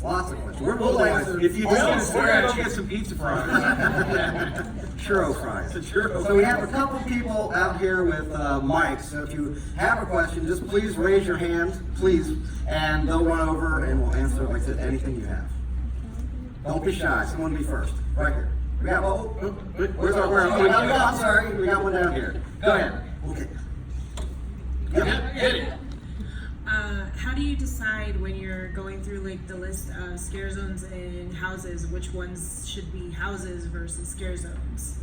Lots of questions. We'll answer. If you don't, we're going to get some pizza fries. Churro fries. Churro. So we have a couple people out here with mics. So if you have a question, just please raise your hand, please, and they'll run over and we'll answer, like I said, anything you have. Don't be shy. Someone be first. Right here. We got, where's our, I'm sorry, we got one down here. Go ahead. Okay. Get it. How do you decide when you're going through like the list of scare zones in houses, which ones should be houses versus scare zones?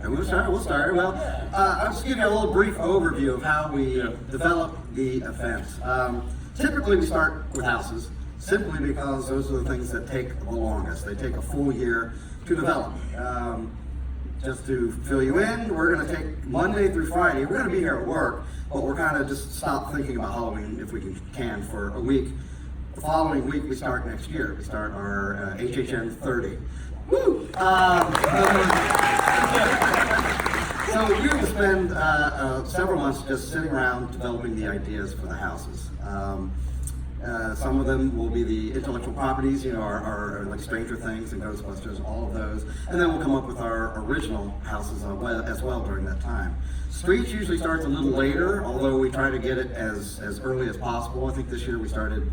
We'll start. Well, I'll just give you a little brief overview of how we develop the events. Typically we start with houses, simply because those are the things that take the longest. They take a full year to develop. Just to fill you in, we're going to take Monday through Friday. We're going to be here at work, but we're kind of just stop thinking about Halloween if we can for a week. The following week we start next year. We start our HHN 30. Woo! So we're going to spend several months just sitting around developing the ideas for the houses. Some of them will be the intellectual properties, our like Stranger Things and Ghostbusters, all of those. And then we'll come up with our original houses as well during that time. Streets usually starts a little later, although we try to get it as early as possible. I think this year we started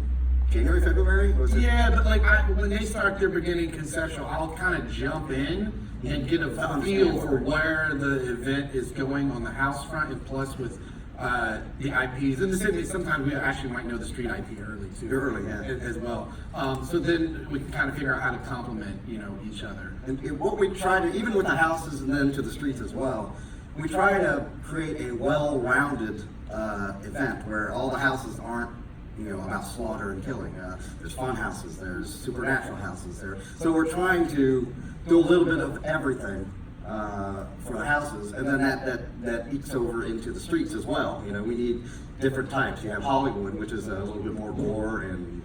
January, February? Was it? Yeah, but like when they start their beginning conceptual, I'll kind of jump in and get a feel for where the event is going on the house front, and plus with the IPs. In the city, sometimes we actually might know the street IP early too. As well. So then we can kind of figure out how to complement, each other. And what we try to, even with the houses and then to the streets as well, we try to create a well-rounded event where all the houses aren't, about slaughter and killing. There's fun houses, there's supernatural houses there. So we're trying to do a little bit of everything for the houses, and then that eats over into the streets as well. We need different types. You have Hollywood, which is a little bit more gore and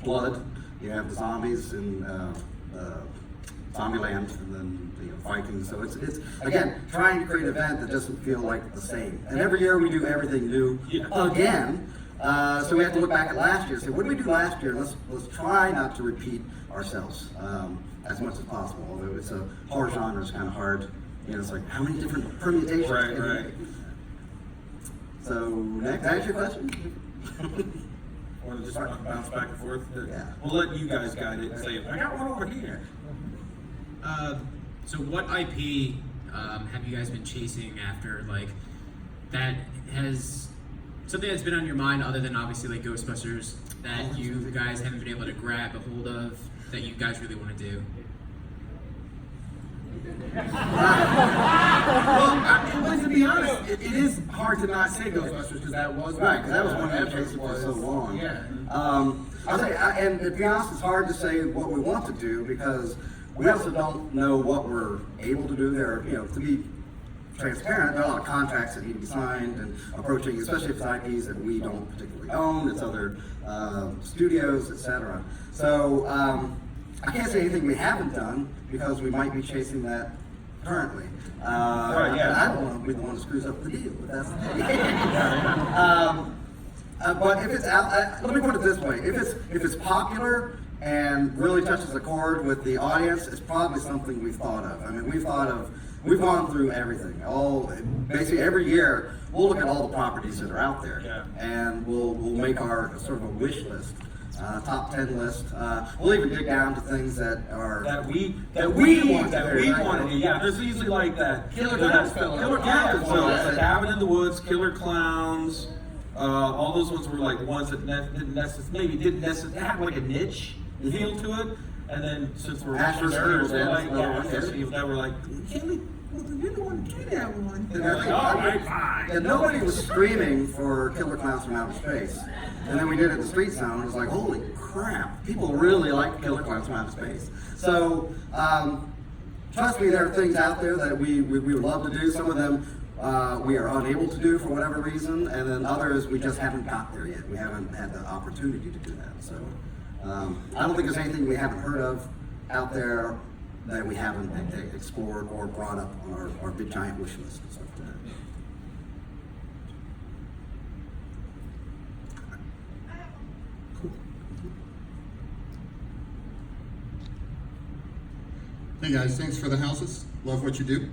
blood. You have the zombies in Zombieland, and then Vikings. So it's again trying to create an event that doesn't feel like the same. And every year we do everything new again. So we have to look back at last year and say, what did we do last year? Let's try not to repeat ourselves as much as possible. Although it's a horror genre, it's kind of hard. It's like how many different permutations can you make? So next, that's your question. Or just bounce back and forth. Yeah. We'll let you guys guide it and say, I got one over here. So what IP have you guys been chasing after, like, that has something that's been on your mind other than obviously like Ghostbusters that you guys haven't been able to grab a hold of that you guys really want to do? Well, to be honest, it is hard to not say Ghostbusters because that was Right, because that was one that chased for so long. Yeah. I'll say, and to be honest, it's hard to say what we want to do because we also don't know what we're able to do there. To be transparent, there are a lot of contracts that need to be signed and approaching, especially if it's IPs that we don't particularly own, it's other studios, etc. So I can't say anything we haven't done because we might be chasing that currently. Right, yeah. I don't want to be the one who screws up the deal, but that's the case. But if it's out, let me put it this way: if it's popular and really touches a chord with the audience, it's probably something we've thought of. I mean, we've gone through everything. Basically every year we'll look at all the properties that are out there, and we'll make our sort of a wish list. Top 10 list. We'll even dig down to things that are that we want to do. Yeah, there's usually like that killer clowns film. Cabin in the Woods, Killer Clowns. All those ones were like ones that didn't necessarily have like a niche feel to it. And then since we're nerds, we're like, can we? We don't want to do that one. And they're like, all right, fine. And nobody was screaming for Killer Clowns from Outer Space. And then we did it at the Street Sound, and it was like, holy crap, people really like Killer Clowns from Outer Space. So, trust me, there are things out there that we would love to do. Some of them we are unable to do for whatever reason, and then others we just haven't got there yet. We haven't had the opportunity to do that. So, I don't think there's anything we haven't heard of out there that we haven't explored or brought up on our big giant wish list and stuff like that. Hey guys, thanks for the houses. Love what you do.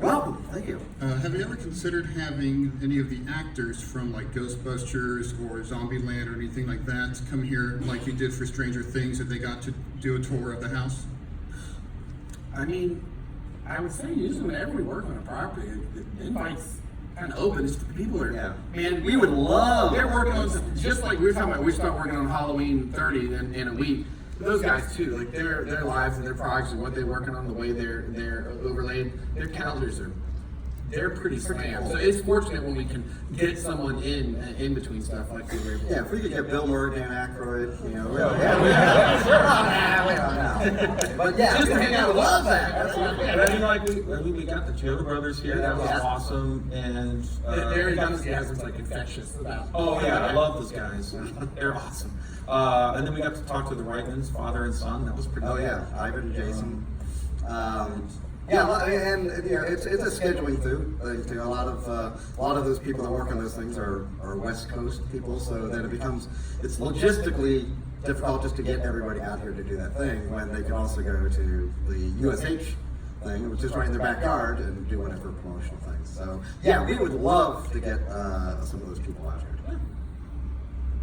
Welcome. Thank you. Have you ever considered having any of the actors from like Ghostbusters or Zombieland or anything like that come here like you did for Stranger Things, if they got to do a tour of the house? I mean, I would say usually whenever we work on a property, the invite's kind of open. It's the people are. Yeah. Man, we would love. They're working on just like we were talking about. We start working on Halloween 30 in a week. Those guys too, like their lives and their projects and what they're working on, the way they're overlaid, their calendars they're pretty slammed. So it's fortunate when we can get someone in between stuff like we were able to. Yeah, if we could get Bill Murray, Dan Aykroyd, you know, but yeah, Just to hang out, love that. Absolutely. And I mean, we got the Taylor brothers here. That was Yeah. awesome. And Their enthusiasm's like infectious about. oh yeah, I love those guys. They're awesome. And then we got to talk to the Reitmans, father and son. That was pretty. Oh cool. yeah, Ivan and Jason. Yeah, and you know, it's a scheduling thing too. A lot of those people that work on those things are West Coast people, so then it's logistically difficult just to get everybody out here to do that thing when they can also go to the USH thing, which is right in their backyard, and do whatever promotional things. So yeah, we would love to get some of those people out here.